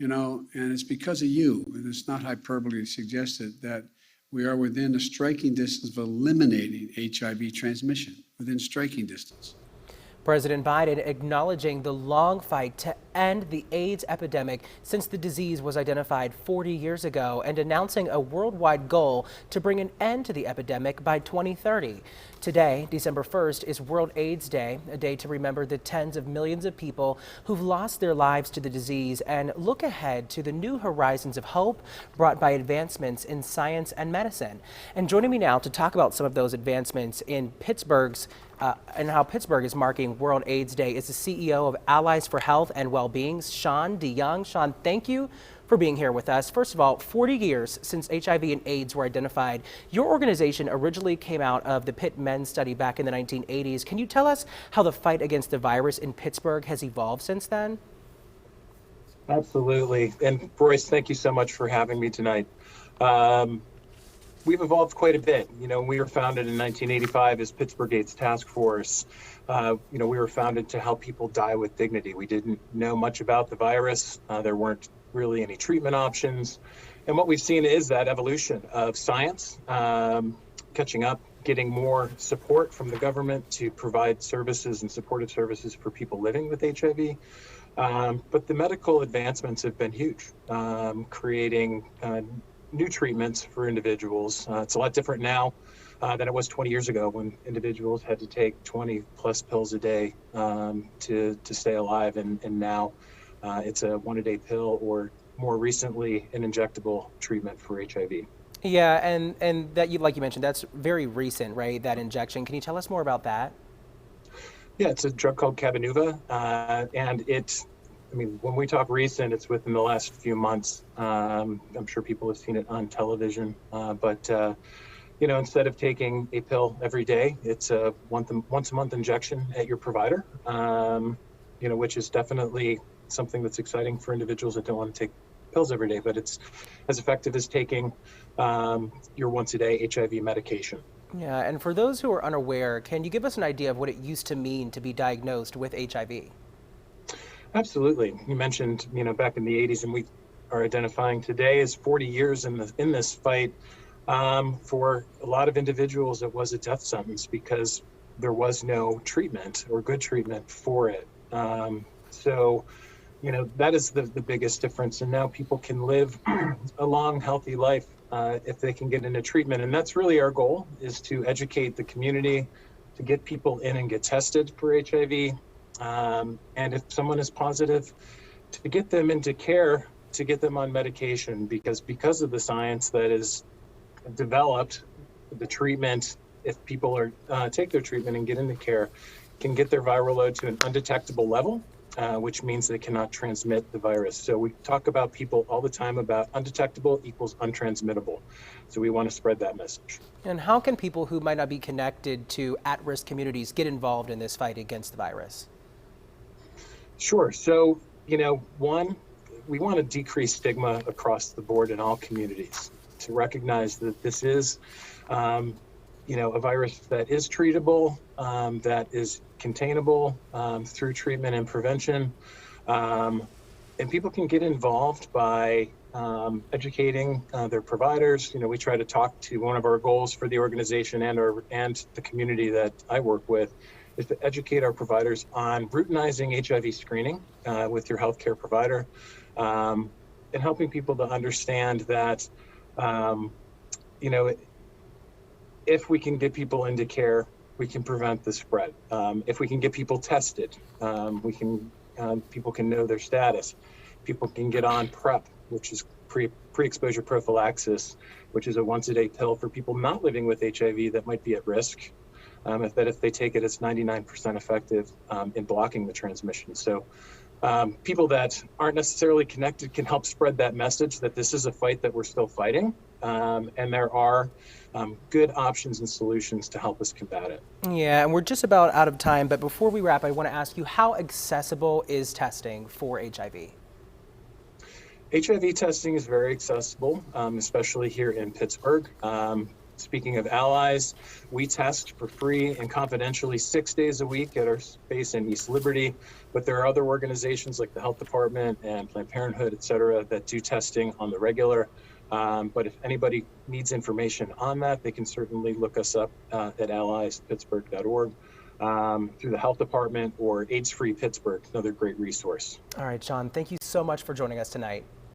and it's because of you, and it's not hyperbole suggested, that we are within a striking distance of eliminating HIV transmission, within striking distance. President Biden acknowledging the long fight to end the AIDS epidemic since the disease was identified 40 years ago and announcing a worldwide goal to bring an end to the epidemic by 2030. Today, December 1st, is World AIDS Day, a day to remember the tens of millions of people who've lost their lives to the disease and look ahead to the new horizons of hope brought by advancements in science and medicine. And joining me now to talk about some of those advancements in Pittsburgh's and how Pittsburgh is marking World AIDS Day is the CEO of Allies for Health and Wellbeing, Sean DeYoung. Sean, thank you for being here with us. First of all, 40 years since HIV and AIDS were identified. Your organization originally came out of the Pitt Men's study back in the 1980s. Can you tell us how the fight against the virus in Pittsburgh has evolved since then? Absolutely. And Royce, thank you so much for having me tonight. We've evolved quite a bit. We were founded in 1985 as Pittsburgh AIDS Task Force. We were founded to help people die with dignity. We didn't know much about the virus. There weren't really any treatment options. And what we've seen is that evolution of science, catching up, getting more support from the government to provide services and supportive services for people living with HIV. But the medical advancements have been huge, creating new treatments for individuals. It's a lot different now than it was 20 years ago when individuals had to take 20 plus pills a day to stay alive. And now it's a one-a-day pill, or more recently, an injectable treatment for HIV. Yeah, and that, like you mentioned, that's very recent, right? That injection. Can you tell us more about that? Yeah, it's a drug called Cabenuva, and when we talk recent, it's within the last few months. I'm sure people have seen it on television, but instead of taking a pill every day, it's a once a month injection at your provider, which is definitely something that's exciting for individuals that don't want to take pills every day, but it's as effective as taking your once a day HIV medication. Yeah, and for those who are unaware, can you give us an idea of what it used to mean to be diagnosed with HIV? Absolutely. You mentioned, back in the 80s, and we are identifying today as 40 years in this fight. For a lot of individuals, it was a death sentence because there was no treatment or good treatment for it. So, that is the biggest difference. And now people can live a long, healthy life if they can get into treatment. And that's really our goal, is to educate the community, to get people in and get tested for HIV. And if someone is positive, to get them into care, to get them on medication, because of the science that is developed, the treatment, if people are take their treatment and get into care, can get their viral load to an undetectable level, which means they cannot transmit the virus. So we talk about people all the time about undetectable equals untransmittable. So we want to spread that message. And how can people who might not be connected to at-risk communities get involved in this fight against the virus? Sure. So, one, we want to decrease stigma across the board in all communities, to recognize that this is, a virus that is treatable, that is containable through treatment and prevention. And people can get involved by educating their providers. We try to talk to, one of our goals for the organization and the community that I work with is to educate our providers on routinizing HIV screening with your healthcare provider, and helping people to understand that, if we can get people into care, we can prevent the spread. If we can get people tested, people can know their status. People can get on PrEP, which is pre-exposure prophylaxis, which is a once-a-day pill for people not living with HIV that might be at risk. If they take it, it's 99% effective in blocking the transmission. So people that aren't necessarily connected can help spread that message that this is a fight that we're still fighting, and there are good options and solutions to help us combat it. Yeah, and we're just about out of time, but before we wrap, I want to ask you, how accessible is testing for HIV? HIV testing is very accessible, especially here in Pittsburgh. Speaking of allies, we test for free and confidentially 6 days a week at our space in East Liberty, but there are other organizations like the Health Department and Planned Parenthood, et cetera, that do testing on the regular. But if anybody needs information on that, they can certainly look us up at alliespittsburgh.org through the Health Department or AIDS Free Pittsburgh, another great resource. All right, Sean, thank you so much for joining us tonight.